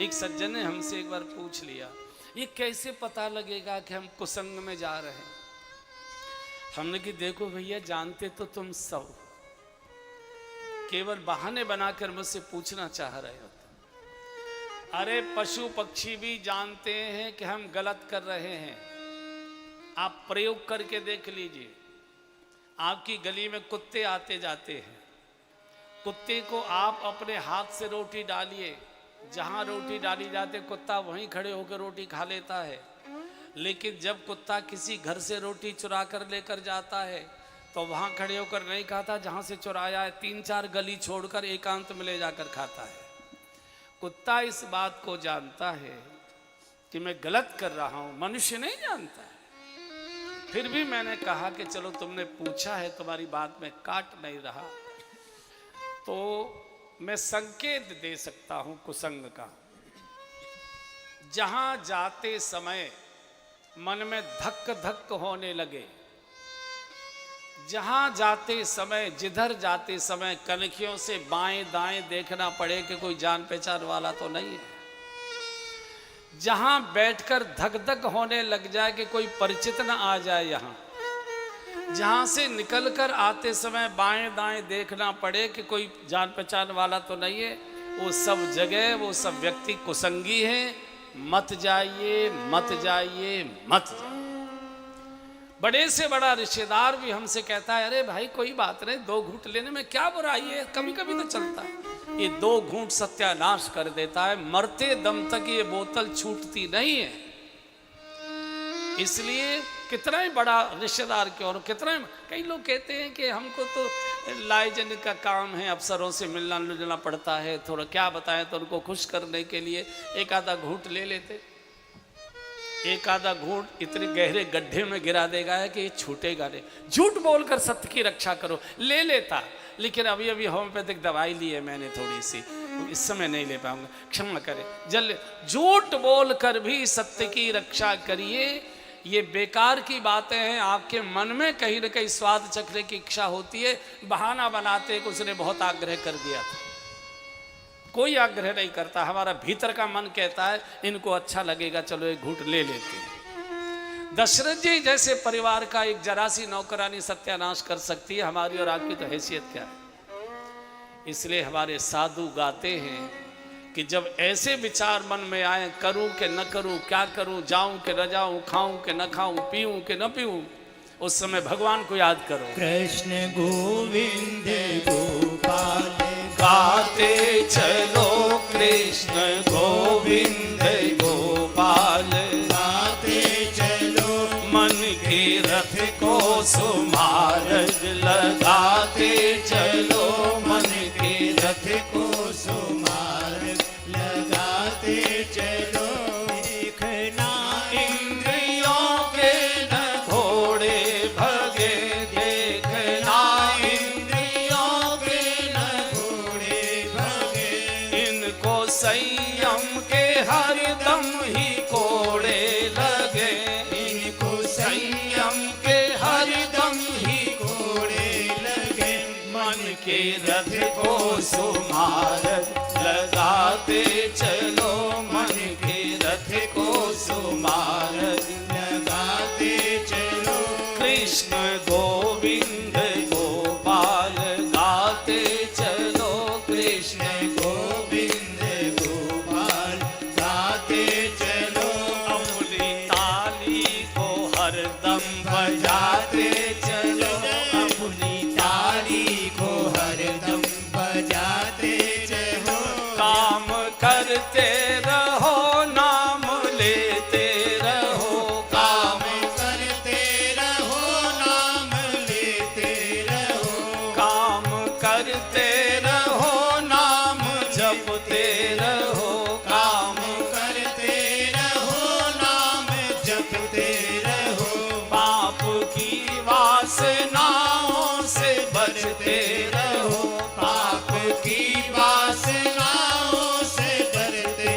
एक सज्जन ने हमसे एक बार पूछ लिया, ये कैसे पता लगेगा कि हम कुसंग में जा रहे हैं। हमने कि देखो भैया, जानते तो तुम सब, केवल बहाने बनाकर मुझसे पूछना चाह रहे हो। अरे पशु पक्षी भी जानते हैं कि हम गलत कर रहे हैं। आप प्रयोग करके देख लीजिए। आपकी गली में कुत्ते आते जाते हैं, कुत्ते को आप अपने हाथ से रोटी डालिए, जहां रोटी डाली जाती कुत्ता वहीं खड़े होकर रोटी खा लेता है। लेकिन जब कुत्ता किसी घर से रोटी चुरा कर लेकर जाता है तो वहां खड़े होकर नहीं खाता, जहां से चुराया है 3-4 गली छोड़कर एकांत में ले जाकर खाता है। कुत्ता इस बात को जानता है कि मैं गलत कर रहा हूं, मनुष्य नहीं जानता है। फिर भी मैंने कहा कि चलो तुमने पूछा है, तुम्हारी बात में काट नहीं रहा, तो मैं संकेत दे सकता हूं कुसंग का। जहां जाते समय मन में धक धक होने लगे, जहां जाते समय, जिधर जाते समय कनखियों से बाएं दाएं देखना पड़े कि कोई जान पहचान वाला तो नहीं है, जहां बैठकर धक धक होने लग जाए कि कोई परिचित न आ जाए, यहां जहां से निकलकर आते समय बाएं दाएं देखना पड़े कि कोई जान पहचान वाला तो नहीं है, वो सब जगह वो सब व्यक्ति कुसंगी हैं। मत जाइए, मत जाइए, मत जाइए। बड़े से बड़ा रिश्तेदार भी हमसे कहता है, अरे भाई कोई बात नहीं, 2 घूंट लेने में क्या बुराई है, कभी कभी तो चलता है। ये 2 घूंट सत्यानाश कर देता है, मरते दम तक ये बोतल छूटती नहीं है। इसलिए कितना ही बड़ा रिश्तेदार क्यों, और कितना ही, कई लोग कहते हैं कि हमको तो लाइजन का काम है, अफसरों से मिलना जुलना पड़ता है, थोड़ा क्या बताएं, तो उनको खुश करने के लिए एक आधा घूंट ले लेते। एक आधा घूंट इतने गहरे गड्ढे में गिरा देगा है कि ये छूटेगा नहीं। झूठ बोलकर सत्य की रक्षा करो। ले लेता, लेकिन अभी अभी होम्योपैथिक दवाई ली है मैंने थोड़ी सी, इस समय नहीं ले पाऊंगा, क्षमा करें। जल्द झूठ बोलकर भी सत्य की रक्षा करिए। ये बेकार की बातें हैं। आपके मन में कहीं न कहीं स्वाद चखने की इच्छा होती है, बहाना बनाते कि उसने बहुत आग्रह कर दिया था। कोई आग्रह नहीं करता, हमारा भीतर का मन कहता है इनको अच्छा लगेगा, चलो एक घूंट ले लेते हैं। दशरथ जी जैसे परिवार का एक जरा सी नौकरानी सत्यानाश कर सकती है, हमारी और आपकी तो हैसियत क्या है। इसलिए हमारे साधु गाते हैं कि जब ऐसे विचार मन में आए, करूं कि न करूं, क्या करूं, जाऊं कि न जाऊं, खाऊं कि न खाऊं, पीऊं कि न पीऊं, उस समय भगवान को याद करो। कृष्ण गोविंद गोपाल गाते चलो, कृष्ण गोविंद गोपाल गाते चलो, मन के रथ को सुमार्ग लगाते चलो, मन के रथ को सुमार्ग लगाते चलो। देखना इंद्रियों के न घोड़े भगे, देखना इंद्रियों के न घोड़े भगे, इनको संयम के हरदम ही कोड़े लगे, इनको संयम के हरदम ही घोड़े लगे। मन के रथ को सुमार्ग लगाते चलो, मन के रथ को सुमार्ग लगाते चलो। कृष्ण गोविंद गोपाल गाते चलो, कृष्ण गोविंद गोपाल गाते चलो। अपनी ताली को हरदम बजाते चलो, अपनी ताली को हरदम बजाते चलो। काम करते रहो, नाम लेते रहो, काम करते रहो, नाम लेते रहो। काम करते रहो, नाम जपते रहो, काम करते रहो, नाम जपते रहो। पाप की वासनाओं से बचते रहो, पाप की वासनाओं से डरते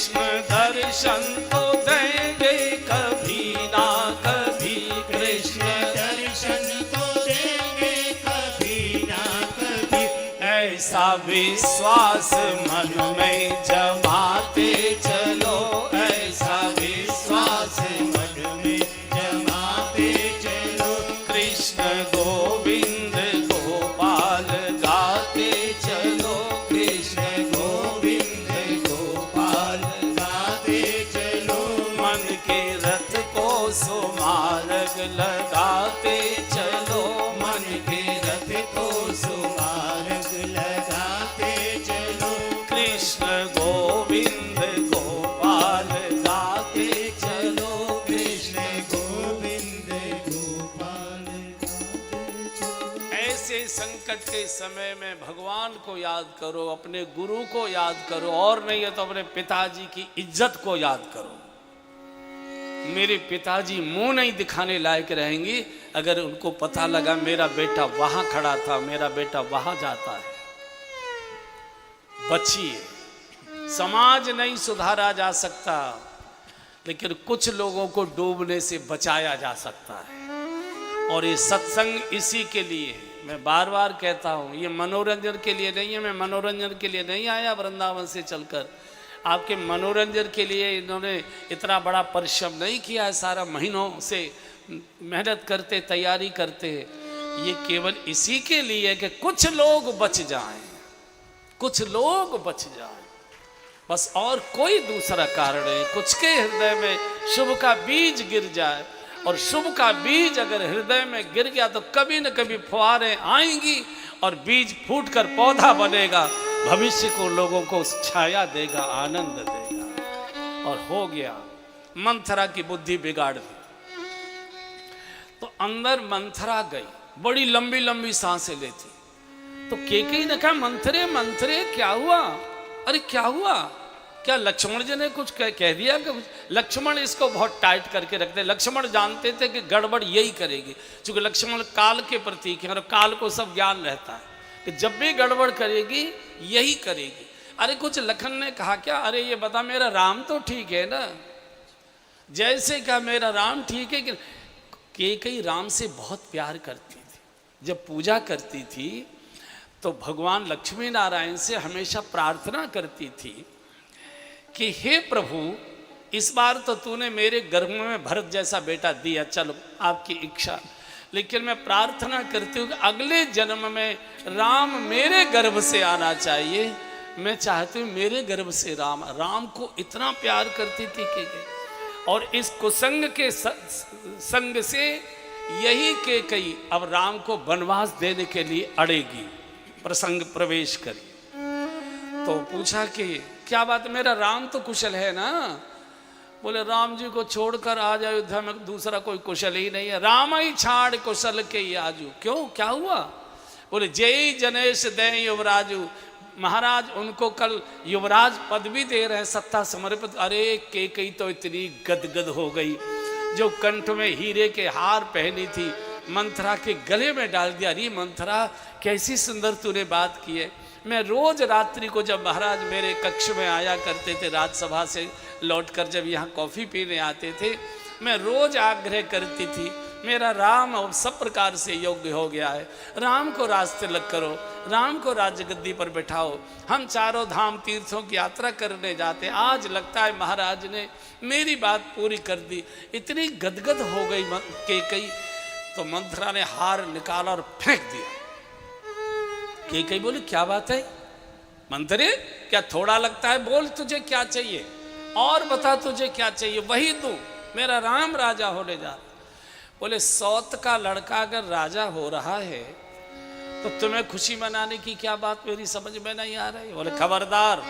कृष्ण दर्शन तो देंगे कभी ना कभी, कृष्ण दर्शन तो देंगे कभी ना कभी। ऐसा विश्वास मन में जमाते चलो, ऐसा विश्वास मन में जमाते चलो, कृष्ण गोविंद गोपाल गाते चलो, कृष्ण गोविंद गोपाल गाते चलो। मन के रथ को सुमार्ग लगाते चलो, मन के रथ को सुमार्ग लगाते चलो, कृष्ण गोविंद गोपाल गाते चलो, कृष्ण गोविंद गोपाल गाते चलो। ऐसे संकट के समय में भगवान को याद करो, अपने गुरु को याद करो, और नहीं है तो अपने पिताजी की इज्जत को याद करो। मेरे पिताजी मुंह नहीं दिखाने लायक रहेंगी अगर उनको पता लगा मेरा बेटा वहां खड़ा था, मेरा बेटा वहां जाता है। बचिए, समाज नहीं सुधारा जा सकता, लेकिन कुछ लोगों को डूबने से बचाया जा सकता है। और ये सत्संग इसी के लिए है। मैं बार बार कहता हूँ, ये मनोरंजन के लिए नहीं है। मैं मनोरंजन के लिए नहीं आया वृंदावन से चलकर, आपके मनोरंजन के लिए इन्होंने इतना बड़ा परिश्रम नहीं किया है। सारा महीनों से मेहनत करते, तैयारी करते। ये केवल इसी के लिए कि कुछ लोग बच जाएं, कुछ लोग बच जाएं, बस, और कोई दूसरा कारण नहीं। कुछ के हृदय में शुभ का बीज गिर जाए, और शुभ का बीज अगर हृदय में गिर गया तो कभी न कभी फुहारें आएंगी और बीज फूटकर पौधा बनेगा, भविष्य को लोगों को छाया देगा, आनंद देगा। और हो गया, मंथरा की बुद्धि बिगाड़ दी। तो अंदर मंथरा गई, बड़ी लंबी लंबी सांसें लेती। तो केकई ने कहा, मंथरे मंथरे क्या हुआ? अरे क्या हुआ? क्या लक्ष्मण जी ने कुछ कह दिया? कि लक्ष्मण इसको बहुत टाइट करके रखते। लक्ष्मण जानते थे कि गड़बड़ यही करेगी, क्योंकि लक्ष्मण काल के प्रतीक है और काल को सब ज्ञान रहता है कि जब भी गड़बड़ करेगी यही करेगी। अरे कुछ लखन ने कहा क्या? अरे ये बता, मेरा राम तो ठीक है ना? जैसे क्या मेरा राम ठीक है? कि केकई राम से बहुत प्यार करती थी। जब पूजा करती थी तो भगवान लक्ष्मी नारायण से हमेशा प्रार्थना करती थी कि हे प्रभु, इस बार तो तूने मेरे गर्भ में भरत जैसा बेटा दिया, चलो आपकी इच्छा, लेकिन मैं प्रार्थना करती हूँ कि अगले जन्म में राम मेरे गर्भ से आना चाहिए। मैं चाहती हूँ मेरे गर्भ से राम को इतना प्यार करती थी कि, और इस कुसंग के संग से यही के कई अब राम को वनवास देने के लिए अड़ेगी, प्रसंग प्रवेश करी। तो पूछा कि क्या बात, मेरा राम तो कुशल है ना? बोले राम जी को छोड़कर आज अयोध्या में दूसरा कोई कुशल ही नहीं है, राम ही छाड़ कुशल के आजू। क्यों, क्या हुआ? बोले जय जनेश दे युवराजू, महाराज उनको कल युवराज पद भी दे रहे हैं, सत्ता समर्पित। अरे केकई तो इतनी गदगद हो गई, जो कंठ में हीरे के हार पहनी थी मंथरा के गले में डाल दिया। अरे मंथरा, कैसी सुंदर तूने बात की है। मैं रोज रात्रि को जब महाराज मेरे कक्ष में आया करते थे, राजसभा से लौटकर जब यहाँ कॉफ़ी पीने आते थे, मैं रोज आग्रह करती थी, मेरा राम अब सब प्रकार से योग्य हो गया है, राम को राज तिलक करो, राम को राजगद्दी पर बैठाओ, हम चारों धाम तीर्थों की यात्रा करने जाते। आज लगता है महाराज ने मेरी बात पूरी कर दी। इतनी गदगद हो गई केकई, तो मंथरा ने हार निकाला और फेंक दिया। केकई बोली क्या बात है मंथरे, क्या थोड़ा लगता है? बोल तुझे क्या चाहिए, और बता तुझे क्या चाहिए, वही दूं। मेरा राम राजा होने जा रहा। बोले सौत का लड़का अगर राजा हो रहा है तो तुम्हें खुशी मनाने की क्या बात मेरी समझ में नहीं आ रही। बोले खबरदार,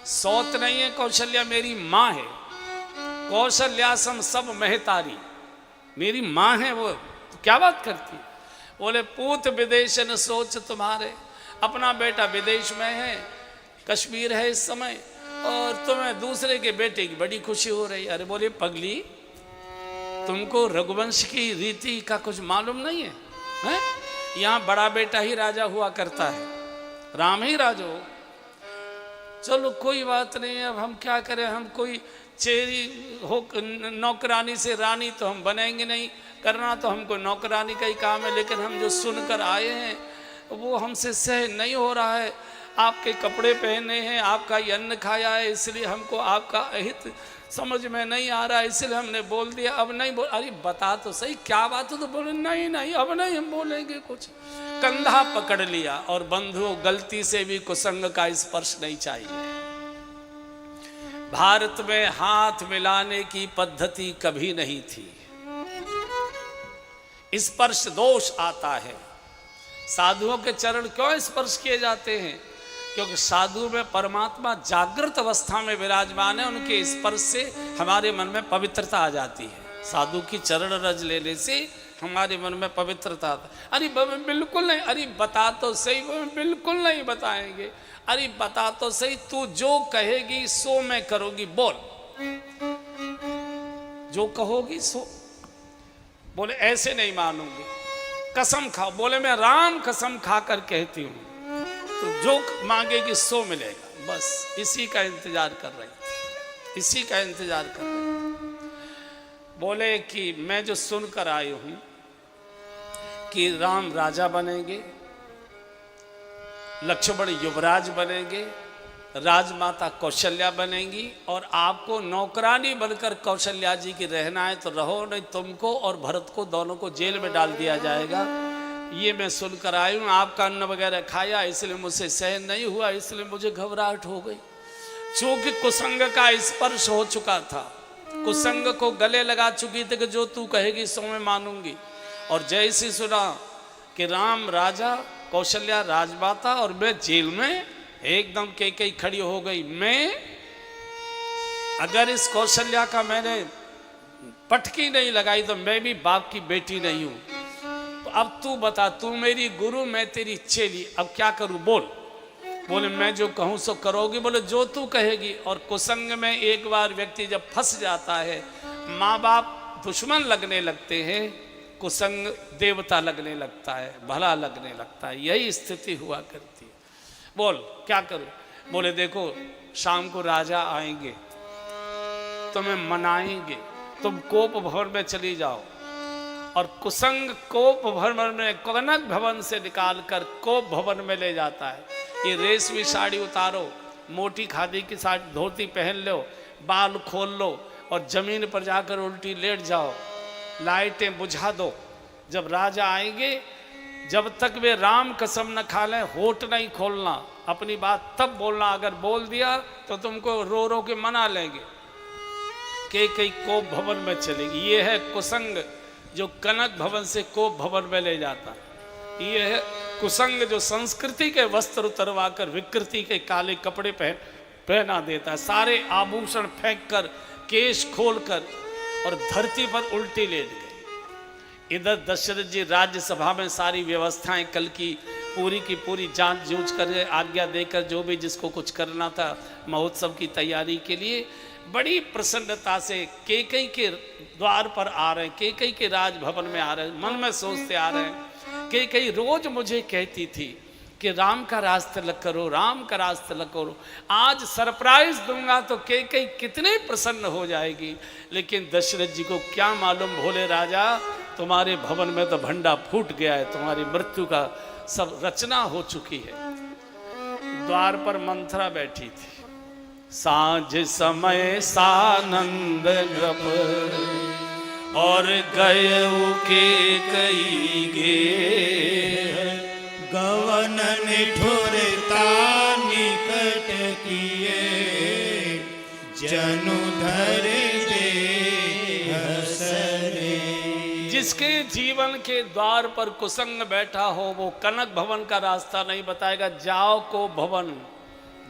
सौत नहीं है कौशल्या, मेरी माँ है। कौशल्यासम सब महतारी, मेरी माँ है वो, तो क्या बात करती। बोले पूत विदेश न सोच तुम्हारे, अपना बेटा विदेश में है, कश्मीर है इस समय, और तुम्हें दूसरे के बेटे की बड़ी खुशी हो रही। अरे बोले पगली, तुमको रघुवंश की रीति का कुछ मालूम नहीं है, हैं? यहाँ बड़ा बेटा ही राजा हुआ करता है, राम ही राजा हो। चलो कोई बात नहीं, अब हम क्या करें, हम कोई चेरी हो नौकरानी से रानी तो हम बनेंगे नहीं, करना तो हमको नौकरानी का ही काम है, लेकिन हम जो सुनकर आए हैं वो हमसे सह नहीं हो रहा है। आपके कपड़े पहने हैं, आपका ये अन्न खाया है, इसलिए हमको आपका अहित समझ में नहीं आ रहा है, इसलिए हमने बोल दिया। अब नहीं बोल, अरे बता तो सही क्या बात है, तो बोले नहीं नहीं अब नहीं हम बोलेंगे कुछ। कंधा पकड़ लिया। और बंधुओं, गलती से भी कुसंग का स्पर्श नहीं चाहिए। भारत में हाथ मिलाने की पद्धति कभी नहीं थी, स्पर्श दोष आता है। साधुओं के चरण क्यों स्पर्श किए जाते हैं? क्योंकि साधु में परमात्मा जागृत अवस्था में विराजमान है, उनके स्पर्श से हमारे मन में पवित्रता आ जाती है। साधु की चरण रज लेने से हमारे मन में पवित्रता आता है। अरे बिल्कुल नहीं, अरे बता तो सही। बिल्कुल नहीं बताएंगे। अरे बता तो सही, तू जो कहेगी सो मैं करूंगी, बोल। जो कहोगी सो। बोले ऐसे नहीं मानूंगी, कसम खाओ। बोले मैं राम कसम खाकर कहती हूं, तो जो मांगेगी सो मिलेगा। बस इसी का इंतजार कर रही थी, इसी का इंतजार कर रही थी। बोले कि मैं जो सुनकर आई हूं कि राम राजा बनेंगे, लक्ष्मण युवराज बनेंगे, राजमाता कौशल्या बनेंगी, और आपको नौकरानी बनकर कौशल्या जी की रहना है तो रहो, नहीं तुमको और भरत को दोनों को जेल में डाल दिया जाएगा। ये मैं सुनकर आई हूँ। आपका अन्न वगैरह खाया, इसलिए मुझसे सहन नहीं हुआ, इसलिए मुझे घबराहट हो गई। चूंकि कुसंग का स्पर्श हो चुका था, कुसंग को गले लगा चुकी थी कि जो तू कहेगी सो मैं मानूंगी। और जैसे सुना कि राम राजा, कौशल्या राजमाता और मैं जेल में, एकदम कैकेयी खड़ी हो गई। मैं अगर इस कौशल्या का मैंने पटकी नहीं लगाई तो मैं भी बाप की बेटी नहीं हूं। तो अब तू बता, तू मेरी गुरु, मैं तेरी चेली, अब क्या करूं बोल। बोले मैं जो कहूं सो करोगी। बोले जो तू कहेगी। और कुसंग में एक बार व्यक्ति जब फंस जाता है, माँ बाप दुश्मन लगने लगते हैं, कुसंग देवता लगने लगता है, भला लगने लगता है। यही स्थिति हुआ करती है। बोल क्या करूं। बोले देखो शाम को राजा आएंगे, तुम्हें मनाएंगे, तुम कोप भवन में चली जाओ, और कुसंग कोप भवन में, कनक भवन से निकालकर कोप भवन में ले जाता है। ये रेशमी साड़ी उतारो, मोटी खादी की साड़ी धोती पहन लो, बाल खोल लो और जमीन पर जाकर उल्टी लेट जाओ, लाइटें बुझा दो। जब राजा आएंगे, जब तक वे राम कसम न खा लें, होठ नहीं खोलना, अपनी बात तब बोलना। अगर बोल दिया तो तुमको रो रो के मना लेंगे। कैकेयी कोप भवन में चलेगी। ये है कुसंग जो कनक भवन से कोप भवन में ले जाता है। ये है कुसंग जो संस्कृति के वस्त्र उतरवा कर विकृति के काले कपड़े पहना देता है, सारे आभूषण फेंक कर, केश खोलकर, और धरती पर उल्टी लेट गए। इधर दशरथ जी राज्यसभा में सारी व्यवस्थाएं कल की पूरी जांच जूझ कर, आज्ञा देकर, जो भी जिसको कुछ करना था महोत्सव की तैयारी के लिए बड़ी प्रसन्नता से कैकेयी के द्वार पर आ रहे हैं, कैकेयी के राजभवन में आ रहे हैं। मन में सोचते आ रहे हैं, कैकेयी रोज मुझे कहती थी कि राम का राज तिलक करो, राम का राज तिलक करो। आज सरप्राइज दूंगा तो कैकेयी कितने प्रसन्न हो जाएगी। लेकिन दशरथ जी को क्या मालूम, भोले राजा तुम्हारे भवन में तो भंडा फूट गया है, तुम्हारी मृत्यु का सब रचना हो चुकी है। द्वार पर मंथरा बैठी थी। सांझ समय सानंद ग्रप और गयऊ के कई गे, गवन निठुरता निकट किए, जनु धर दे हसरे। जिसके जीवन के द्वार पर कुसंग बैठा हो वो कनक भवन का रास्ता नहीं बताएगा। जाओ को भवन,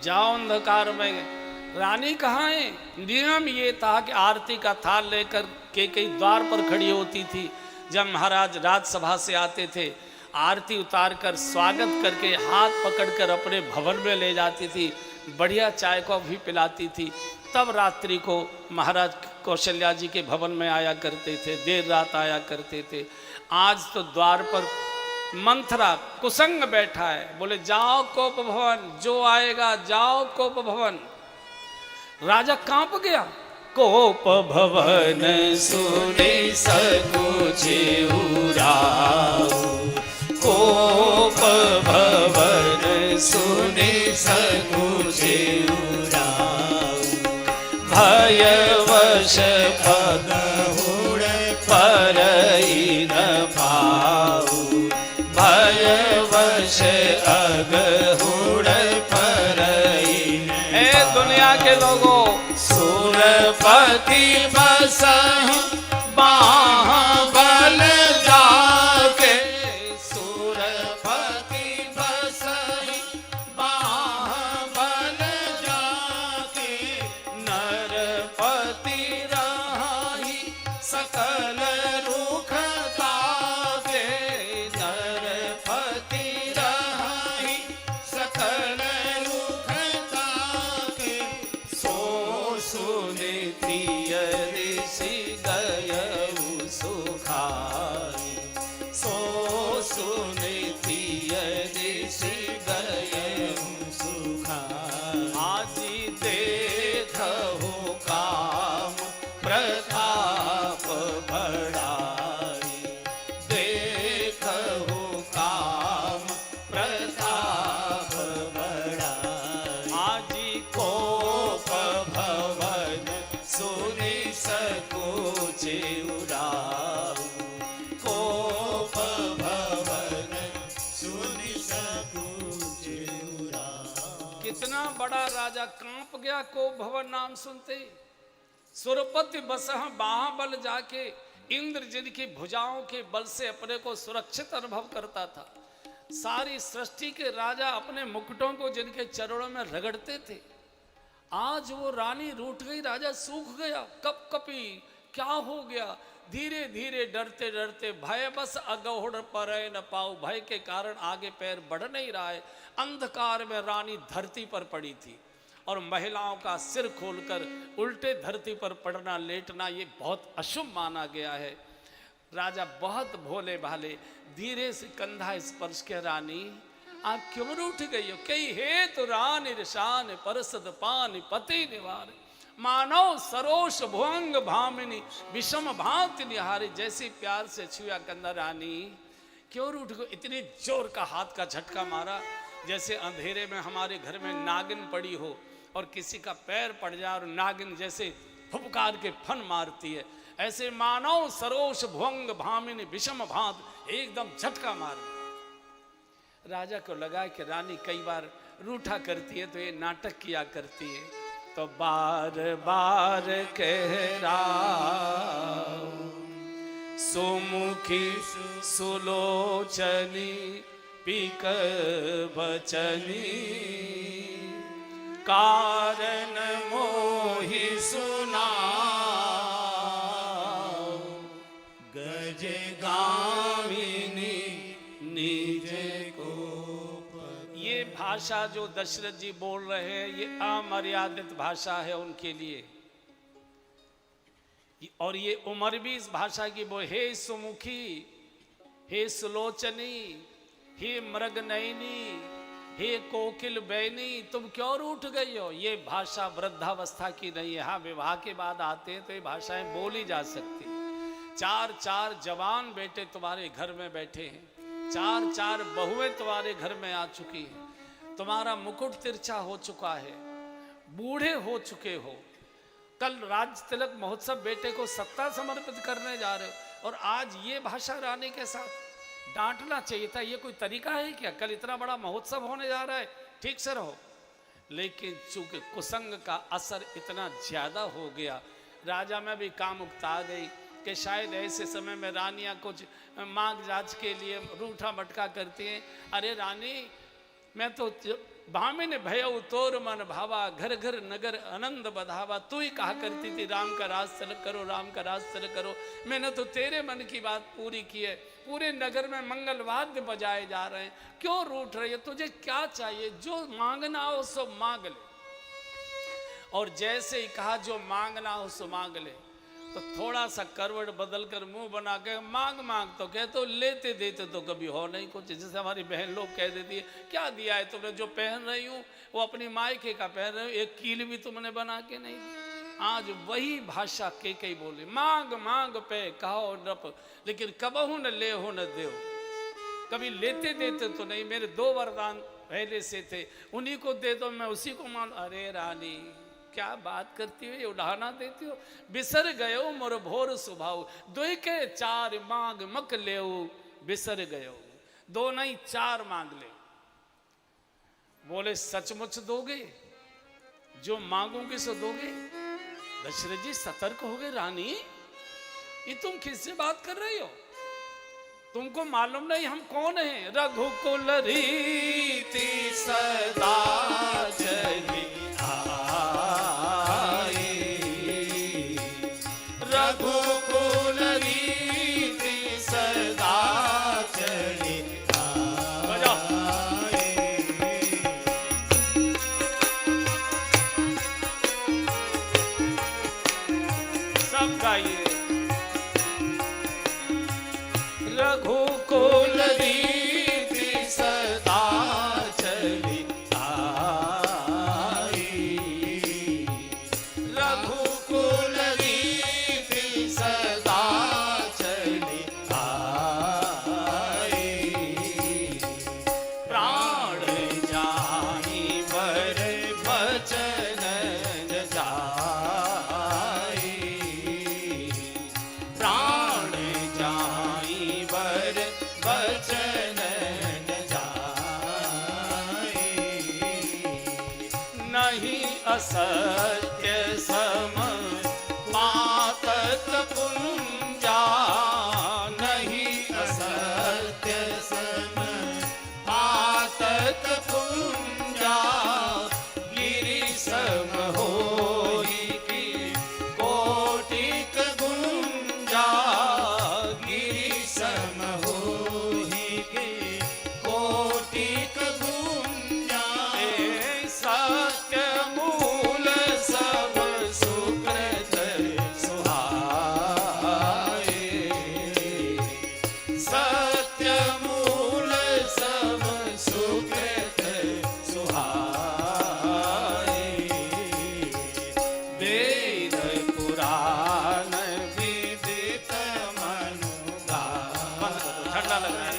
जाओ अंधकार में। रानी कहाँ है? नियम ये था कि आरती का थाल लेकर कैकेयी द्वार पर खड़ी होती थी। जब महाराज राजसभा से आते थे, आरती उतार कर स्वागत करके हाथ पकड़कर अपने भवन में ले जाती थी, बढ़िया चाय कॉफी पिलाती थी। तब रात्रि को महाराज कौशल्या जी के भवन में आया करते थे, देर रात आया करते थे। आज तो द्वार पर मंथरा कुसंग बैठा है, बोले जाओ कोप भवन, जो आएगा जाओ कोप भवन। राजा कांप गया। कोप भवन सुने सकुचे उराऊ, कोप भवन सुने सकुचे उराऊ। भयवश पद परई न पाऊ, भयवश अगहुड़ परई। ए दुनिया के लोगों, सुरपति बसहु बाहुबल जाके, सुरपति बसहु बाहुबल जाके। नरपति रहाहि सकल रुख ताके, नरपति रहाहि सकल रुख ताके। सो सुनीतिय ऋषि गयउ सुखाई, सो सुनीतिय ऋषि गयउ सुखाई। आजी देखहु काम प्रताप बढ़ाई, देखहु काम प्रताप बढ़ाई। आजी कोप भवन सुनि सकुचे उराऊ, कोप भवन सुनि सकुचे उराऊ। कितना बड़ा राजा कांप गया कोप भवन नाम सुनते ही। सुरपति बसह बाहुबल जाके, इंद्र जिनकी भुजाओं के बल से अपने को सुरक्षित अनुभव करता था। सारी सृष्टि के राजा अपने मुकुटों को जिनके चरणों में रगड़ते थे, आज वो रानी रूठ गई, राजा सूख गया। कप कपी क्या हो गया? धीरे धीरे डरते डरते भय बस अगहुड़ परय न पाऊ, भय के कारण आगे पैर बढ़ नहीं रहा है। अंधकार में रानी धरती पर पड़ी थी और महिलाओं का सिर खोलकर उल्टे धरती पर पड़ना लेटना ये बहुत अशुभ माना गया है। राजा बहुत भोले भाले धीरे से कंधा स्पर्श के, रानी आप क्यों रूठ गई हो? कई हे तो रानी रिशान परसद पान पति निवार, मानव सरोष भुअंग भामिनी विषम भांति निहारी। जैसी प्यार से छुआ कंधा, रानी क्यों रूठ गई? इतनी जोर का हाथ का झटका मारा जैसे अंधेरे में हमारे घर में नागिन पड़ी हो और किसी का पैर पड़ जाए और नागिन जैसे फुफकार के फन मारती है, ऐसे मानव सरोष भुअंग भामिनी विषम भांत एकदम झटका मार। राजा को लगा कि रानी कई बार रूठा करती है तो ये नाटक किया करती है, तो बार बार कह रहा सुमुखी सुलोचनी पिक बचनी, कारण मोहि सुना गज गामिनी निज को। ये भाषा जो दशरथ जी बोल रहे हैं ये अमर्यादित भाषा है उनके लिए, और ये उमर भी इस भाषा की बोल। हे सुमुखी, हे सुलोचनी, हे मृगनयनी, हे कोकिल बैनी, तुम क्यों रूठ गई हो? ये भाषा वृद्धावस्था की नहीं है। हाँ, विवाह के बाद आते हैं तो ये भाषाएं बोली जा सकती। चार चार जवान बेटे तुम्हारे घर में बैठे हैं, चार चार बहुएं तुम्हारे घर में आ चुकी हैं, तुम्हारा मुकुट तिरछा हो चुका है, बूढ़े हो चुके हो, कल राज तिलक महोत्सव बेटे को सत्ता समर्पित करने जा रहे हो, और आज ये भाषा रानी के साथ। डांटना चाहिए था, ये कोई तरीका है क्या? कल इतना बड़ा महोत्सव होने जा रहा है, ठीक से रहो। लेकिन चूंकि कुसंग का असर इतना ज्यादा हो गया, राजा में भी काम उकता गई कि शायद ऐसे समय में रानियां कुछ मांग जांच के लिए रूठा मटका करती हैं। अरे रानी, मैं तो भामिन भयउ तोर मन भावा, घर घर नगर आनंद बधावा। तू ही कहा करती थी राम का राज तिलक करो, राम का राज तिलक करो। मैंने तो तेरे मन की बात पूरी की है, पूरे नगर में मंगल वाद्य बजाए जा रहे हैं, क्यों रूठ रही है? तुझे क्या चाहिए? जो मांगना हो सो मांग ले। और जैसे ही कहा जो मांगना हो सो मांग ले, तो थोड़ा सा करवट बदल कर मुंह बना के मांग मांग तो कह तो लेते देते तो कभी हो नहीं कुछ। जैसे हमारी बहन लोग कह देती है क्या दिया है तुमने, जो पहन रही हूँ वो अपनी मायके का पहन रही हूँ, एक कील भी तुमने बना के नहीं दी। आज वही भाषा के कई बोले, मांग मांग पे कहो नप, लेकिन कबहू न ले हो न दे। कभी लेते देते तो नहीं। मेरे 2 वरदान पहले से थे, उन्हीं को दे दो, मैं उसी को मान। अरे रानी क्या बात करती हो, ये उड़ाना देती हो। बिसर गयो मोर भोर स्वभाव, 2 के 4 मांग मक ले, बिसर गयो। 2 नहीं 4 मांग ले। बोले सचमुच दोगे, जो मांगोगे सो दोगे। दशरथ जी सतर्क हो गए, रानी ये तुम किससे बात कर रही हो, तुमको मालूम नहीं हम कौन हैं। रघुकुल रीति सदा चली आई, रघुकुल रीति सदा चली आई। सब गाइए। रघुकुल रीति सदा चली आई, रघुकुल रीति सदा चली आई। प्राण जानी वर बचन जाई, प्राण जाई वर बचन जाई। नहीं असत्य सम पातक पुंजा, नहीं असत्य सम पातक पुंजा। गिरि सम होई की कोटिक गुंजा, गिरि सम होई की कोटिक गुंजा। सत्य मूल सब सुकृत सुहाए, सत्य मूल सब सुकृत सुहाए। वेद पुराण विदित मनुगाई, ठंडा लग रहा है।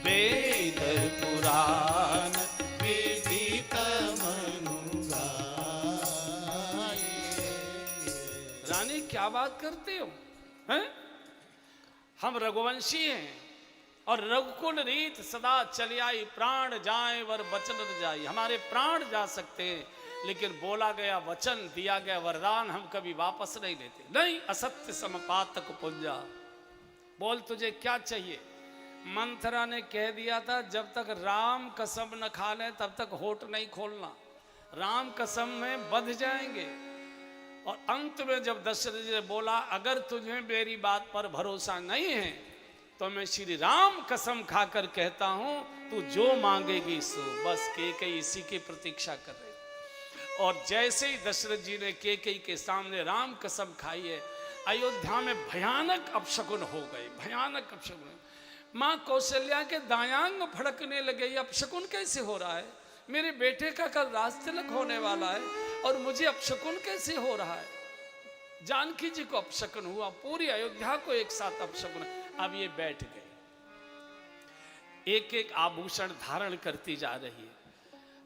वेद पुराण विदित मनुगाई। रानी क्या बात करते हो, हैं? हम रघुवंशी हैं और रघुकुल रीत सदा चली आई। प्राण जाए वर वचन न जाई, हमारे प्राण जा सकते हैं लेकिन बोला गया वचन, दिया गया वरदान हम कभी वापस नहीं लेते। नहीं असत्य समपातक पुंजा। बोल तुझे क्या चाहिए। मंथरा ने कह दिया था जब तक राम कसम न खा ले तब तक होठ नहीं खोलना, राम कसम में बंध जाएंगे। और अंत में जब दशरथ जी ने बोला अगर तुझे मेरी बात पर भरोसा नहीं है तो मैं श्री राम कसम खाकर कहता हूं तू जो मांगेगी सो। बस केकई इसी की प्रतीक्षा कर रहे। और जैसे ही दशरथ जी ने केकई के सामने राम कसम खाई है, अयोध्या में भयानक अपशकुन हो गए, भयानक अपशकुन। माँ कौशल्या के दायांग फड़कने लगे, अपशकुन कैसे हो रहा है, मेरे बेटे का कल राज तिलक होने वाला है और मुझे अपशकुन कैसे हो रहा है। जानकी जी को अपशकुन हुआ, पूरी अयोध्या को एक साथ अपशकुन। अब ये बैठ गए, एक एक आभूषण धारण करती जा रही है।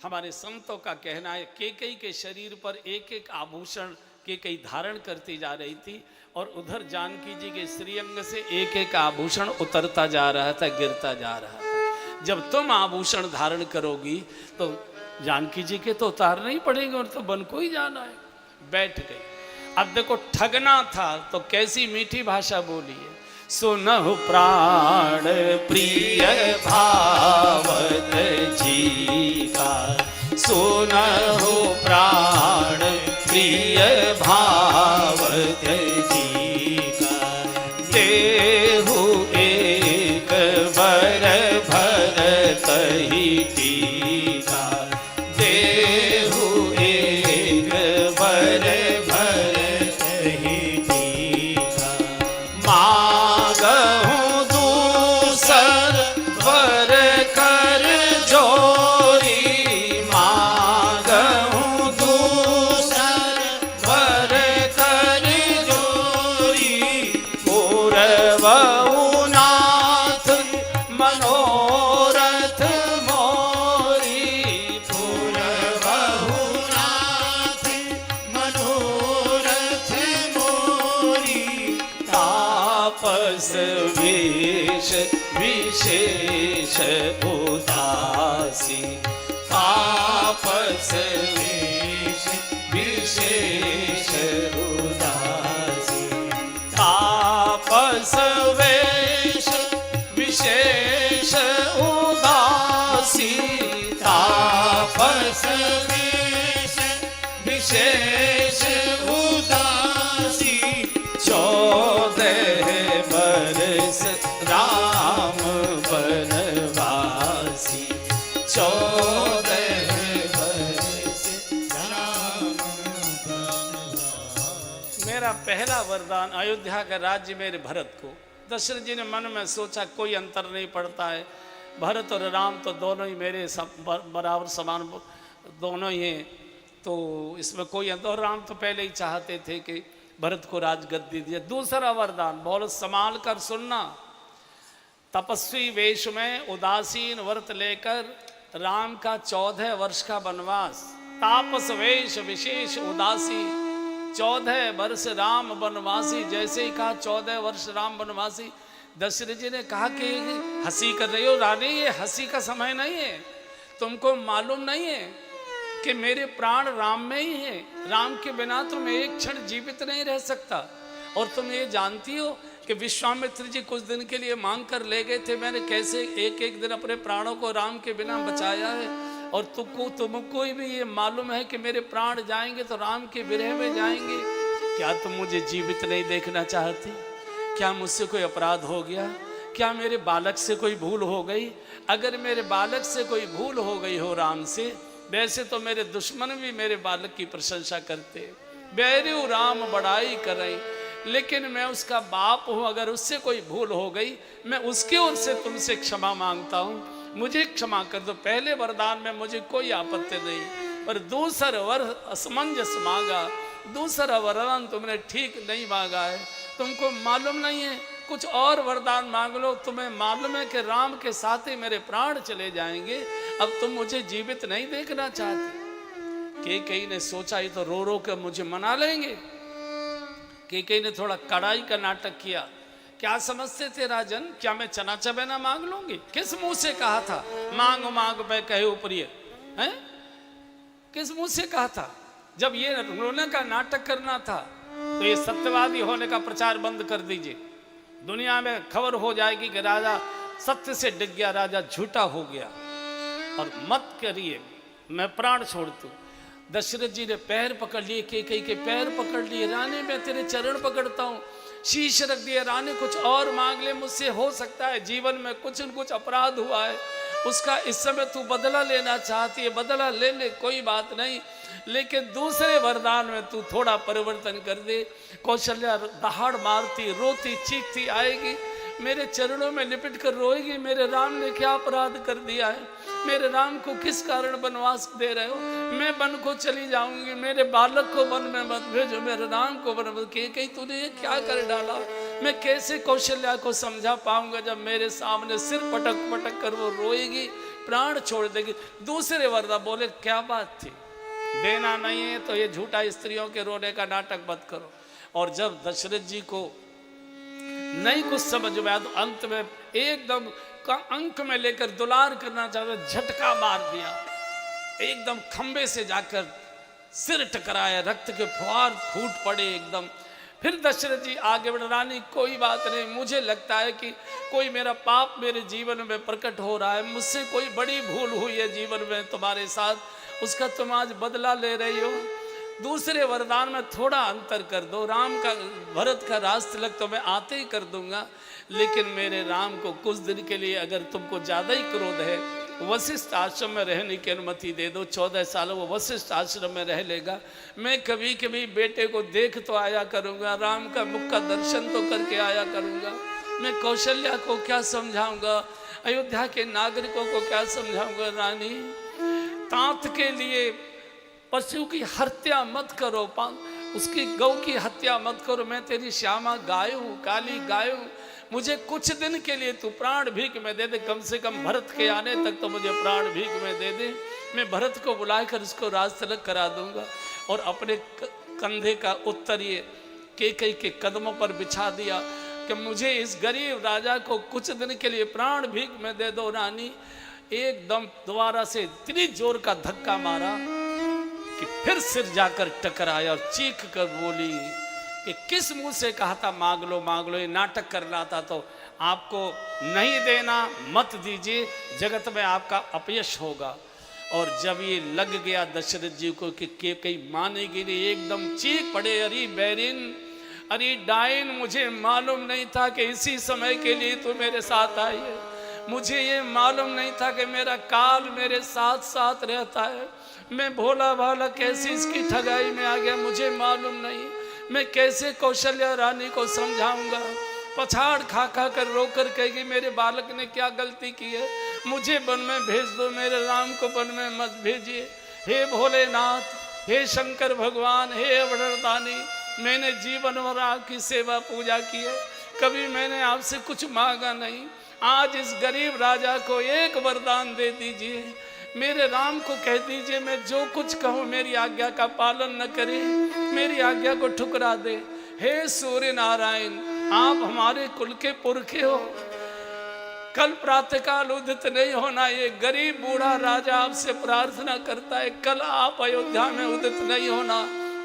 हमारे संतों का कहना है केकई के शरीर पर एक एक आभूषण केकई धारण करती जा रही थी और उधर जानकी जी के श्रीअंग से एक एक आभूषण उतरता जा रहा था, गिरता जा रहा था। जब तुम आभूषण धारण करोगी तो जानकी जी के तो उतारने ही पड़ेंगे और तो बन को ही जाना है। बैठ गई। अब देखो ठगना था तो कैसी मीठी भाषा बोली है। सुनहु प्राण प्रिय भावत जी का, सुनहु प्राण प्रिय भावत जी का। देहु एक वर भरत ही टीका, देहु एक वर भरत तापस वेश विशेष उदासी, तापस वेश विशेष उदासी, तापस वेश विशेष उदासी, तापस वेश विशेष उदासी, 14 बरस राम बनवासी, 14 बरस राम बनवासी। मेरा पहला वरदान अयोध्या का राज्य मेरे भरत को। दशरथ जी ने मन में सोचा कोई अंतर नहीं पड़ता है, भरत और राम तो दोनों ही मेरे बराबर समान दोनों ही हैं, तो इसमें कोई अंतर। और राम तो पहले ही चाहते थे कि भरत को राजगद्दी दिया। दूसरा वरदान बहुत संभाल कर सुनना। तपस्वी वेश में उदासीन व्रत लेकर राम का 14 वर्ष का वनवास, तापस वेश विशेष उदासी, 14 वर्ष राम वनवासी। जैसे ही कहा 14 वर्ष राम वनवासी, दशरथ जी ने कहा कि हंसी कर रही हो रानी, ये हंसी का समय नहीं है, तुमको मालूम नहीं है कि मेरे प्राण राम में ही है, राम के बिना तो मैं एक क्षण जीवित नहीं रह सकता। और तुम ये जानती हो कि विश्वामित्र जी कुछ दिन के लिए मांग कर ले गए थे, मैंने कैसे एक एक दिन अपने प्राणों को राम के बिना बचाया है। और तुमको भी ये मालूम है कि मेरे प्राण जाएंगे तो राम के विरह में जाएंगे। क्या तुम मुझे जीवित नहीं देखना चाहती? क्या मुझसे कोई अपराध हो गया? क्या मेरे बालक से कोई भूल हो गई? अगर मेरे बालक से कोई भूल हो गई हो राम से, वैसे तो मेरे दुश्मन भी मेरे बालक की प्रशंसा करते, बैरु राम बड़ाई करई, लेकिन मैं उसका बाप हूँ, अगर उससे कोई भूल हो गई मैं उसकी ओर से तुमसे क्षमा मांगता हूँ, मुझे क्षमा कर दो। पहले वरदान में मुझे कोई आपत्ति नहीं, पर दूसरा वर असमंजस मांगा, दूसरा वरदान तुमने ठीक नहीं मांगा है। तुमको मालूम नहीं है, कुछ और वरदान मांग लो। तुम्हें मालूम है कि राम के साथ ही मेरे प्राण चले जाएंगे, अब तुम मुझे जीवित नहीं देखना चाहते। कई ने सोचा ये तो रो रो कर मुझे मना लेंगे। कई ने थोड़ा कड़ाई का नाटक किया। क्या समझते थे राजन, क्या मैं चना चबेना मांग लूंगी? किस मुंह से कहा था मांग मांग पे कहे ऊपरी है? किस मुंह से कहा था? जब ये रोने का नाटक करना था तो ये सत्यवादी होने का प्रचार बंद कर दीजिए। दुनिया में खबर हो जाएगी कि राजा सत्य से डिग गया, राजा झूठा हो गया। और मत करिए मैं प्राण छोड़ दूं। दशरथ जी ने पैर पकड़ लिए, कई के पैर पकड़ लिए, रानी मैं तेरे चरण पकड़ता हूँ, शीश रख दिया, रानी कुछ और मांग ले मुझसे, हो सकता है जीवन में कुछ न कुछ अपराध हुआ है, उसका इस समय तू बदला लेना चाहती है, बदला ले ले, कोई बात नहीं, लेकिन दूसरे वरदान में तू थोड़ा परिवर्तन कर दे। कौशल्या दहाड़ मारती, रोती, चीखती आएगी, मेरे चरणों में लिपट कर रोएगी, मेरे राम ने क्या अपराध कर दिया है, मेरे राम को किस कारण वनवास दे रहे हो, मैं वन को चली जाऊंगी, मेरे बालक को वन में मत भेजो, मेरे राम को वन में। कहीं तूने ये क्या कर डाला? मैं कैसे कौशल्या को समझा पाऊंगा जब मेरे सामने सिर पटक पटक कर वो रोएगी, प्राण छोड़ देगी। दूसरे वरदा बोले क्या बात थी, देना नहीं है तो ये झूठा स्त्रियों के रोने का नाटक मत करो। और जब दशरथ जी को नहीं कुछ समझ में आया तो अंत में एकदम का अंक में लेकर दुलार करना चाहते, झटका मार दिया, एकदम खंबे से जाकर सिर टकराया, रक्त के फुहार फूट पड़े एकदम। फिर दशरथ जी आगे बढ़, रानी कोई बात नहीं, मुझे लगता है कि कोई मेरा पाप मेरे जीवन में प्रकट हो रहा है, मुझसे कोई बड़ी भूल हुई है जीवन में तुम्हारे साथ, उसका तुम आज बदला ले रही हो। दूसरे वरदान में थोड़ा अंतर कर दो, राम का भरत का राज तिलक तो मैं आते ही कर दूंगा, लेकिन मेरे राम को कुछ दिन के लिए अगर तुमको ज़्यादा ही क्रोध है, वशिष्ठ आश्रम में रहने की अनुमति दे दो। 14 साल वो वशिष्ठ आश्रम में रह लेगा, मैं कभी कभी बेटे को देख तो आया करूँगा, राम का मुख का दर्शन तो करके आया करूँगा। मैं कौशल्या को क्या समझाऊँगा, अयोध्या के नागरिकों को क्या समझाऊँगा? रानी तात के लिए पशु की हत्या मत करो, उसकी गौ की हत्या मत करो, मैं तेरी श्यामा गाय हूँ, काली गाय हूँ, मुझे कुछ दिन के लिए तू प्राण भीख में दे दे, कम से कम भरत के आने तक तो मुझे प्राण भीख में दे दे, मैं भरत को बुलाकर उसको राज तिलक करा दूंगा। और अपने कंधे का उत्तर ये केकई के कदमों पर बिछा दिया, कि मुझे इस गरीब राजा को कुछ दिन के लिए प्राण भीख में दे दो रानी। एकदम दोबारा से इतनी जोर का धक्का मारा कि फिर सिर जाकर टकराया और चीख कर बोली कि किस मुंह से कहा था मांग लो मांग लो, ये नाटक करना था तो आपको नहीं देना, मत दीजिए, जगत में आपका अपयश होगा। और जब ये लग गया दशरथ जी को कि कहीं मानेगी नहीं, एकदम चीख पड़े, अरे बैरिन, अरे डाइन, मुझे मालूम नहीं था कि इसी समय के लिए तू मेरे साथ आई है। मुझे ये मालूम नहीं था कि मेरा काल मेरे साथ साथ रहता है। मैं भोला भाला कैसे इसकी ठगाई में आ गया, मुझे मालूम नहीं। मैं कैसे कौशल्या रानी को समझाऊंगा। पछाड़ खा खा कर रो कर कहेगी मेरे बालक ने क्या गलती की है, मुझे वन में भेज दो, मेरे राम को वन में मत भेजिए। हे भोलेनाथ, हे शंकर भगवान, हे अवधरदानी, मैंने जीवन भर आपकी सेवा पूजा की है, कभी मैंने आपसे कुछ मांगा नहीं। आज इस गरीब राजा को एक वरदान दे दीजिए, मेरे राम को कह दीजिए मैं जो कुछ कहूँ मेरी आज्ञा का पालन न करे, मेरी आज्ञा को ठुकरा दे। हे सूर्य नारायण, आप हमारे कुल के पुरखे हो, कल प्रातःकाल उदित नहीं होना, ये गरीब बूढ़ा राजा आपसे प्रार्थना करता है, कल आप अयोध्या में उदित नहीं होना।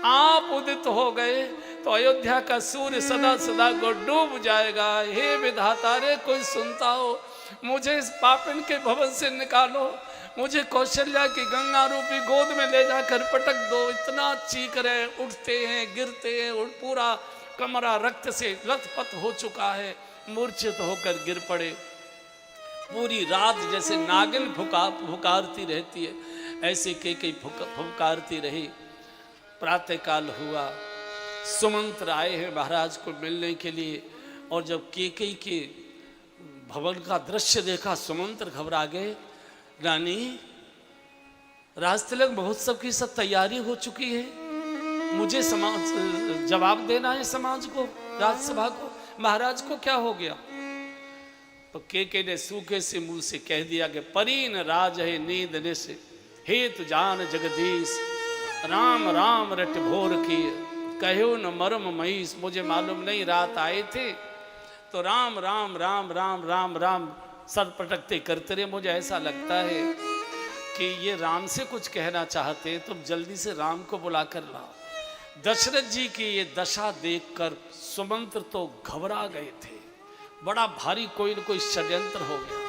आप उदित हो गए तो अयोध्या का सूर्य सदा सदा को डूब जाएगा। हे विधाता, रे कोई सुनता हो, मुझे इस पापिन के भवन से निकालो, मुझे कौशल्या की गंगा रूपी गोद में ले जाकर पटक दो। इतना चीख रहे, उठते हैं, गिरते हैं, और पूरा कमरा रक्त से लथपथ हो चुका है, मूर्छित होकर गिर पड़े। पूरी रात जैसे नागिन फुकारती रहती है, ऐसे कई फुकारती रही। प्रातःकाल हुआ, सुमंत्र आए हैं महाराज को मिलने के लिए, और जब केकई के भवन का दृश्य देखा सुमंत्र घबरा गए। रानी, राजतिलक महोत्सव की सब तैयारी हो चुकी है, मुझे समाज जवाब देना है, समाज को, राजसभा को, महाराज को क्या हो गया। तो केके ने सूखे से मुंह से कह दिया कि परीन राज है नींद निस, हे तु जान जगदीश, राम राम रट भोर की, कहो न मरम महीस। मुझे मालूम नहीं, रात आए थे तो राम राम राम राम राम राम सर पटकते करते रहे। मुझे ऐसा लगता है कि ये राम से कुछ कहना चाहते हैं, तुम जल्दी से राम को बुला कर लाओ। दशरथ जी की ये दशा देखकर सुमंत्र तो घबरा गए थे, बड़ा भारी कोई न कोई षड्यंत्र हो गया।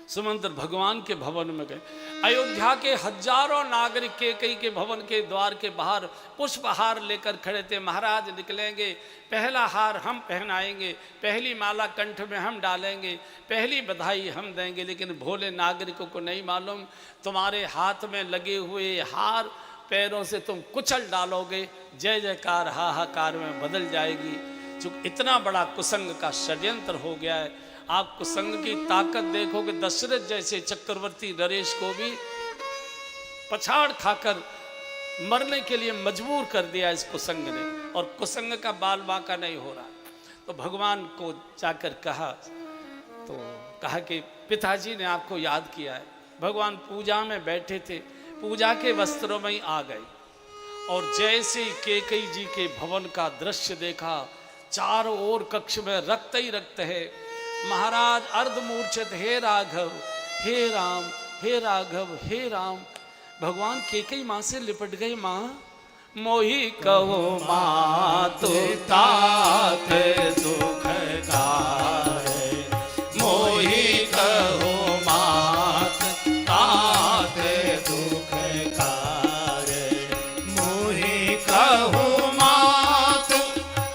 सुमंत्र भगवान के भवन में गए। अयोध्या के हजारों नागरिक केकई के भवन के द्वार के बाहर पुष्पहार लेकर खड़े थे। महाराज निकलेंगे, पहला हार हम पहनाएंगे, पहली माला कंठ में हम डालेंगे, पहली बधाई हम देंगे। लेकिन भोले नागरिकों को नहीं मालूम, तुम्हारे हाथ में लगे हुए हार पैरों से तुम कुचल डालोगे, जय जयकार हाहाकार में बदल जाएगी। चूंकि इतना बड़ा कुसंग का षड्यंत्र हो गया है। आप कुसंग की ताकत देखोगे, दशरथ जैसे चक्रवर्ती नरेश को भी पछाड़ खाकर मरने के लिए मजबूर कर दिया इस कुसंग ने, और कुसंग का बाल बांका नहीं हो रहा। तो भगवान को जाकर कहा, तो कहा कि पिताजी ने आपको याद किया है। भगवान पूजा में बैठे थे, पूजा के वस्त्रों में ही आ गए, और जैसे केकई जी के भवन का दृश्य देखा, चारों ओर कक्ष में रक्त ही रक्त है। महाराज अर्धमूर्छित, हे राघव, हे राम, हे राघव, हे राम। भगवान केकई माँ से लिपट गए। माँ मोही कहो माँ तो तात दुख तारे, मोही कहो मात तात दुख तारे, मोही कहो मात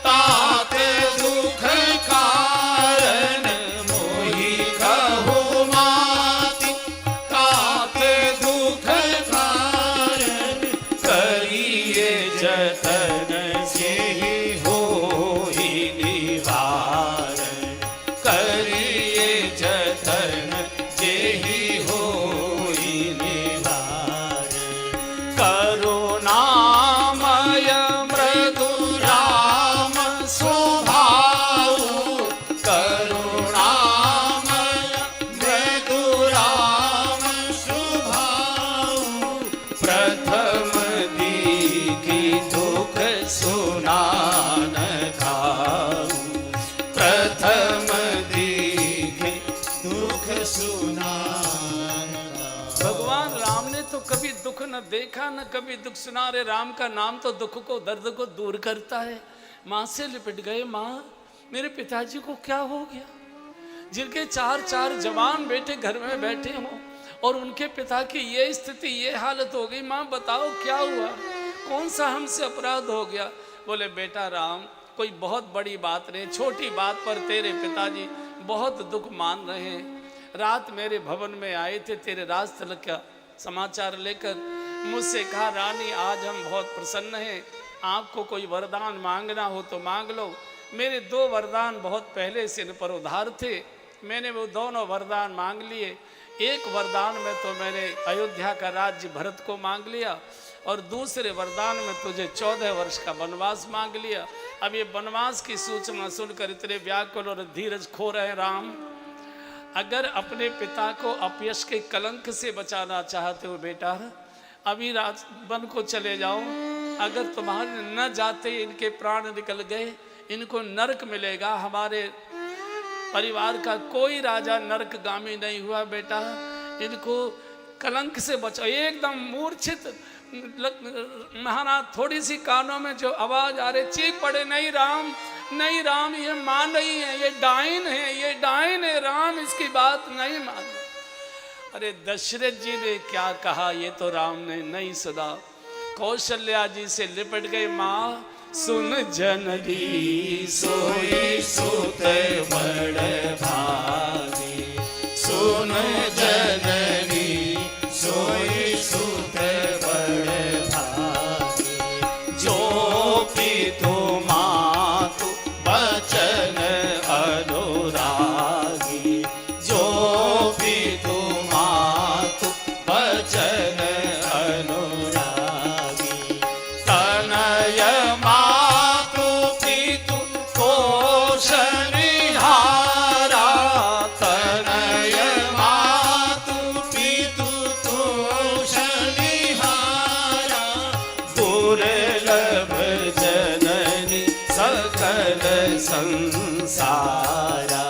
तात दुख कारण, मोही कहो मात तात दुख कारण, करिए जतन से ही होई निवारण, करिए जतन से ही होई निवारण। करुणामय मृदु राम स्वभाव, करुणामय मृदु राम स्वभाव, प्रथम दीखी दुख सुनान खाऊं, दुख न देखा न कभी दुख सुना। रे राम का नाम तो दुख को दर्द को दूर करता है। माँ से लिपट गए। माँ मेरे पिताजी को क्या हो गया, जिनके चार जवान बेटे घर में बैठे हों और उनके पिता की ये स्थिति ये हालत हो गई। माँ बताओ क्या हुआ, कौन सा हमसे अपराध हो गया। बोले बेटा राम कोई बहुत बड़ी बात नहीं, छोटी बात पर तेरे पिताजी बहुत दुख मान रहे हैं। रात मेरे भवन में आए थे तेरे राज तिलक का समाचार लेकर। मुझसे कहा रानी आज हम बहुत प्रसन्न हैं, आपको कोई वरदान मांगना हो तो मांग लो। मेरे 2 वरदान बहुत पहले से इन पर उधार थे, मैंने वो दोनों वरदान मांग लिए। एक वरदान में तो मैंने अयोध्या का राज्य भरत को मांग लिया और दूसरे वरदान में तुझे 14 वर्ष का वनवास मांग लिया। अब ये वनवास की सूचना सुनकर इतने व्याकुल और धीरज खो रहे राम। अगर अपने पिता को अपयश के कलंक से बचाना चाहते हो बेटा, अभी वन को चले जाओ। अगर तुम्हारे न जाते इनके प्राण निकल गए, इनको नरक मिलेगा। हमारे परिवार का कोई राजा नरकगामी नहीं हुआ बेटा, इनको कलंक से बचाओ। एकदम मूर्छित महाराज थोड़ी सी कानों में जो आवाज आ रही, चीख पड़े नहीं राम, नहीं राम ये मां नहीं है, ये डाइन है, ये डाइन है, राम इसकी बात नहीं मान। अरे दशरथ जी ने क्या कहा ये तो राम ने नहीं सुना। कौशल्या जी से लिपट गए। माँ सुन जननी सोई सुत बड़ भागी, सुन जननी सोई सुत बड़ भागी। जो पितु मातु बचन अनुरागी, जो पितु मातु बचन अनुरागी। तनय मातु पितु पोषणहारा, तनय मातु पितु पोषणहारा। दुर्लभ जननी सकल संसारा,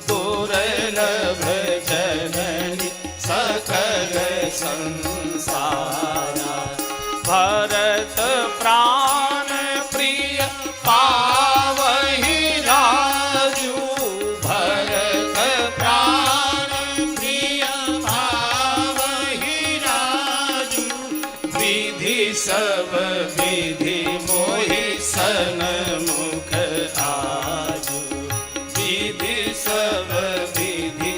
दुर्लभ जननी सकल संसारा। भरत प्राण प्रिय पावहि राजू, भरत प्राण प्रिय पावहि राजू। विधि सब विधि मोहि सन्मुख आजू, विधि सब विधि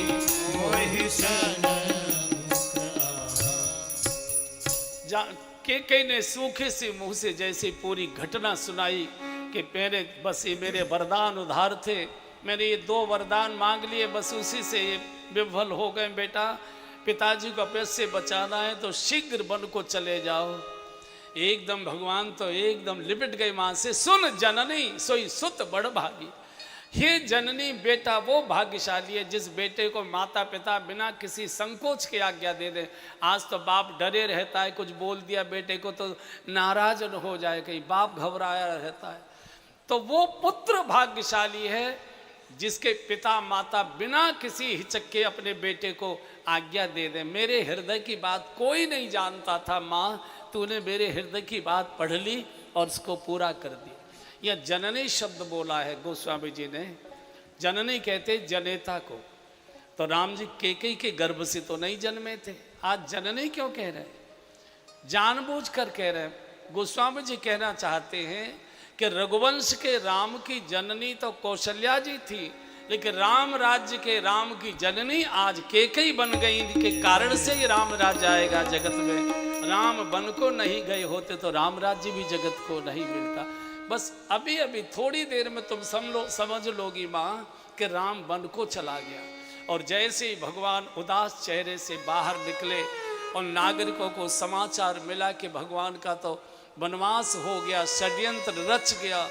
मोहि सन्मुख आजू। केकई ने सूखे से मुंह से जैसे पूरी घटना सुनाई कि मेरे बस ये मेरे वरदान उधार थे, मैंने ये 2 वरदान मांग लिए, बस उसी से ये विफल हो गए। बेटा पिताजी को अपयश से बचाना है तो शीघ्र वन को चले जाओ। एकदम भगवान तो एकदम लिपट गए माँ से। सुन जननी सोई सुत बड़ भागी। हे जननी बेटा वो भाग्यशाली है जिस बेटे को माता पिता बिना किसी संकोच के आज्ञा दे दे। आज तो बाप डरे रहता है, कुछ बोल दिया बेटे को तो नाराज हो जाए, कहीं बाप घबराया रहता है। तो वो पुत्र भाग्यशाली है जिसके पिता माता बिना किसी हिचक के अपने बेटे को आज्ञा दे दे। मेरे हृदय की बात कोई नहीं जानता था माँ, तूने मेरे हृदय की बात पढ़ ली और उसको पूरा कर दिया। यह जननी शब्द बोला है गोस्वामी जी ने। जननी कहते जनेता को, तो राम जी केकई के गर्भ से तो नहीं जन्मे थे, आज जननी क्यों कह रहे हैं? जानबूझकर कह रहे हैं। गोस्वामी जी कहना चाहते हैं कि रघुवंश के राम की जननी तो कौशल्या जी थी, लेकिन राम राज्य के राम की जननी आज केकई बन गई। इनके कारण से ही राम राज्य आएगा जगत में। राम वन को नहीं गए होते तो राम राज्य भी जगत को नहीं मिलता। बस अभी अभी थोड़ी देर में तुम समझ लोगी माँ कि राम वन को चला गया। और जैसे ही भगवान उदास चेहरे से बाहर निकले और नागरिकों को समाचार मिला कि भगवान का तो वनवास हो गया, षड्यंत्र रच गया,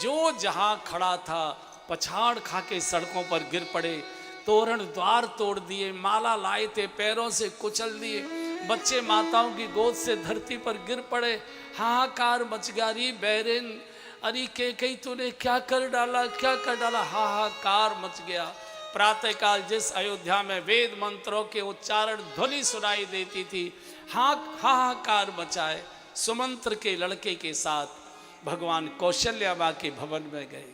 जो जहाँ खड़ा था पछाड़ खा के सड़कों पर गिर पड़े, तोरण द्वार तोड़ दिए, माला लाए थे पैरों से कुचल दिए, बच्चे माताओं की गोद से धरती पर गिर पड़े। हाहाकार मच गया। अरे बैरिन, अरे केकई तूने क्या कर डाला, क्या कर डाला, हाहाकार मच गया। प्रातःकाल जिस अयोध्या में वेद मंत्रों के उच्चारण ध्वनि सुनाई देती थी, हाहाकार मचाए सुमंत्र के लड़के के साथ भगवान कौशल्या माँ के भवन में गए।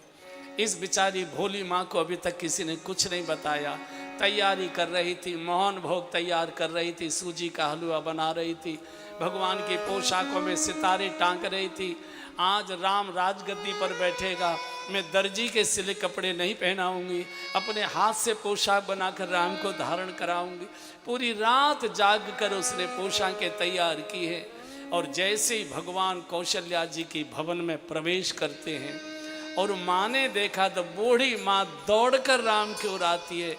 इस बेचारी भोली माँ को अभी तक किसी ने कुछ नहीं बताया। तैयारी कर रही थी, मोहन भोग तैयार कर रही थी, सूजी का हलवा बना रही थी, भगवान की पोशाकों में सितारे टांग रही थी। आज राम राजगद्दी पर बैठेगा, मैं दर्जी के सिले कपड़े नहीं पहनाऊंगी, अपने हाथ से पोशाक बनाकर राम को धारण कराऊंगी। पूरी रात जाग कर उसने पोशाकें तैयार की है। और जैसे ही भगवान कौशल्या जी की भवन में प्रवेश करते हैं और माँ ने देखा तो बूढ़ी माँ दौड़कर राम की ओर आती है।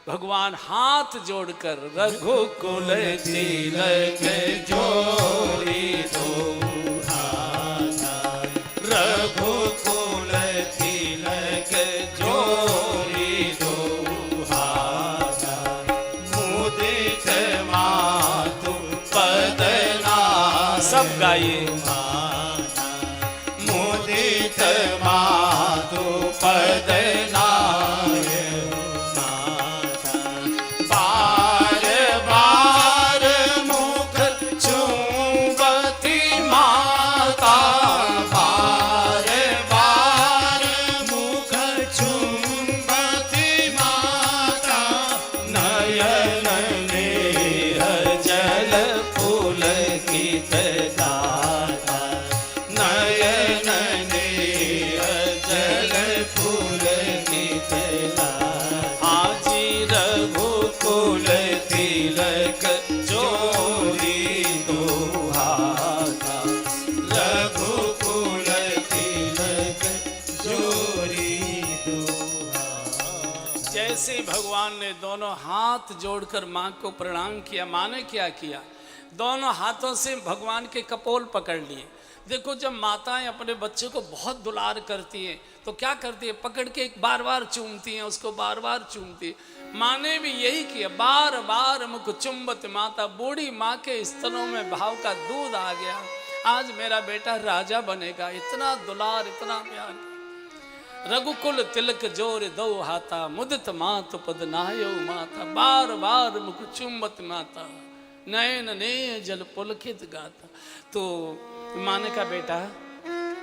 भगवान हाथ जोड़कर रघुकुल तिलक जोड़ी दो, रघुकुल तिलक जोड़ी दो, मुदित मातु पदना। सब गाइए, मुदित मातु पदना, बार बार मुख चुंबती माता, बार बार मुख चुंबती माता, नयन नेह जल पुलकित दाता, नयन नेह जल पुलकित दाता। आजी रघुकुल तिलक जोड़ी दो हाथा, रघुकुल तिलक जोड़ी दो हाथा। जैसे भगवान ने दोनों हाथ जोड़कर माँ को प्रणाम किया, माँ ने क्या किया, दोनों हाथों से भगवान के कपोल पकड़ लिए। देखो जब माताएं अपने बच्चे को बहुत दुलार करती हैं तो क्या करती है, पकड़ के एक बार बार चूमती हैं, उसको बार बार चूमती है। माँ ने भी यही किया, बार बार मुख चुंबत माता। बूढ़ी माँ के स्तनों में भाव का दूध आ गया, आज मेरा बेटा राजा बनेगा। इतना दुलार, इतना प्यार। रघुकुल तिलक जोर दो हाथा, मुदित मातु पद नायो माता, बार बार मुख चुंबत माता, नयन ने जल पुलकित गाता। तो माँ ने कहा बेटा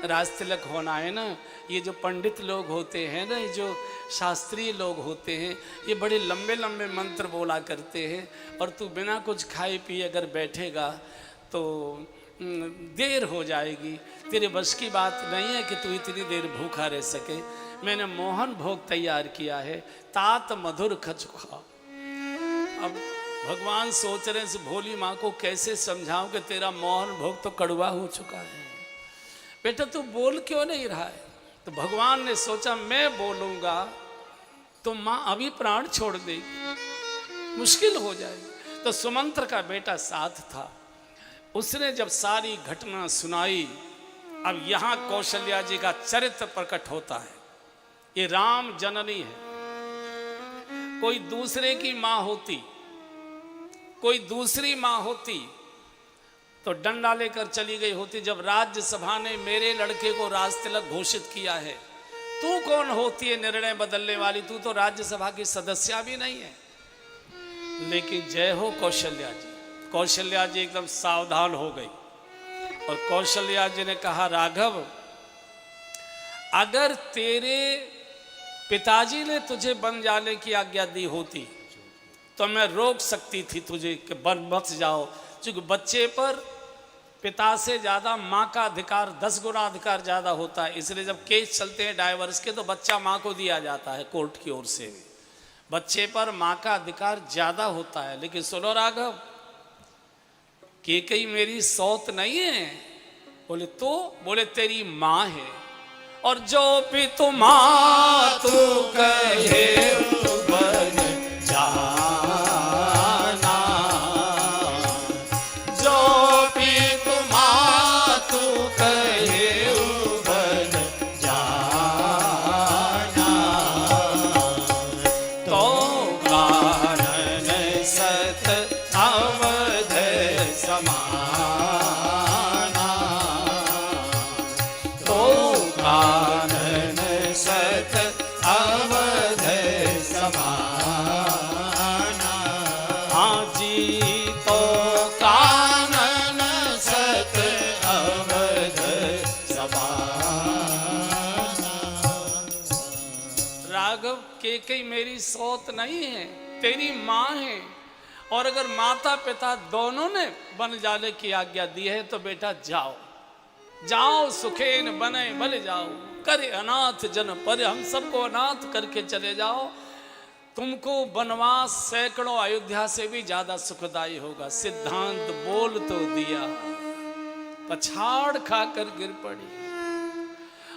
राज तिलक होना है ना, ये जो पंडित लोग होते हैं ना, ये जो शास्त्रीय लोग होते हैं, ये बड़े लंबे लंबे मंत्र बोला करते हैं, और तू बिना कुछ खाए पिए अगर बैठेगा तो देर हो जाएगी। तेरे बस की बात नहीं है कि तू इतनी देर भूखा रह सके। मैंने मोहन भोग तैयार किया है, तात मधुर खचुखा। अब भगवान सोच रहे इस भोली माँ को कैसे समझाऊं कि तेरा मोहन भोग तो कड़वा हो चुका है, बेटा तू बोल क्यों नहीं रहा है। तो भगवान ने सोचा मैं बोलूंगा तो माँ अभी प्राण छोड़ देगी, मुश्किल हो जाएगी। तो सुमंत्र का बेटा साथ था, उसने जब सारी घटना सुनाई। अब यहाँ कौशल्या जी का चरित्र प्रकट होता है। ये राम जननी है, कोई दूसरे की माँ होती, कोई दूसरी माँ होती तो डंडा लेकर चली गई होती। जब राज्यसभा ने मेरे लड़के को राज तिलक घोषित किया है, तू कौन होती है निर्णय बदलने वाली, तू तो राज्यसभा की सदस्य भी नहीं है। लेकिन जय हो कौशल्या जी। कौशल्या जी एकदम सावधान हो गई और कौशल्या जी ने कहा राघव, अगर तेरे पिताजी ने तुझे बन जाने की आज्ञा दी होती तो मैं रोक सकती थी तुझे कि बन मत जाओ, क्योंकि बच्चे पर पिता से ज़्यादा माँ का अधिकार 10 गुना अधिकार ज़्यादा होता है। इसलिए जब केस चलते हैं डाइवर्स के तो बच्चा माँ को दिया जाता है कोर्ट की ओर से भी, बच्चे पर माँ का अधिकार ज़्यादा होता है। लेकिन सुनो राघव, केकई मेरी सौत नहीं है। बोले तो, बोले तेरी माँ है, और जो भी तुम तू कहे बन जाना, जो भी तुम तू कहे बन जाना, तो कानन सत अवध समाना, तो कानन सत अवध राघव केकई मेरी सौत नहीं है, तेरी माँ है। और अगर माता पिता दोनों ने बन जाने की आज्ञा दी है तो बेटा जाओ, जाओ सुखेन बने भले जाओ, करे अनाथ जन पर, हम सबको अनाथ करके चले जाओ। तुमको वनवास सैकड़ों अयोध्या से भी ज्यादा सुखदायी होगा। सिद्धांत बोल तो दिया, पछाड़ खाकर गिर पड़ी।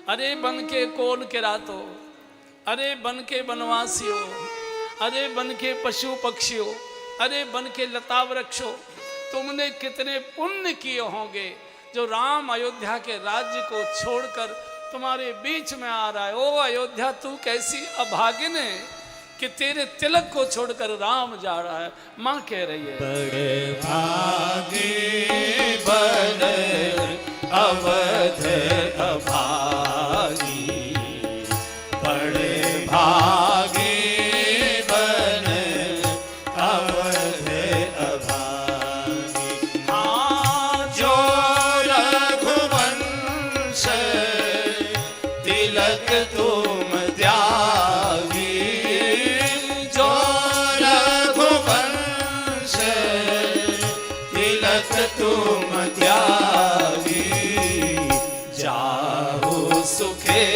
अरे बन के कोल के रातों, अरे बन के वनवासियों, अरे बन के पशु पक्षियों, अरे बन के लता वृक्षों, तुमने कितने पुण्य किए होंगे जो राम अयोध्या के राज्य को छोड़कर तुम्हारे बीच में आ रहा है। ओ अयोध्या, तू कैसी अभागिन है कि तेरे तिलक को छोड़कर राम जा रहा है। माँ कह रही है, बड़े भागे बन अवध अभागी, बड़े भागे बन अवध अभागी। हाँ जो रघुवंश तिलक तुम त्यागी, जो रघुवंश तिलक तुम त्यागी, जाओ सुखे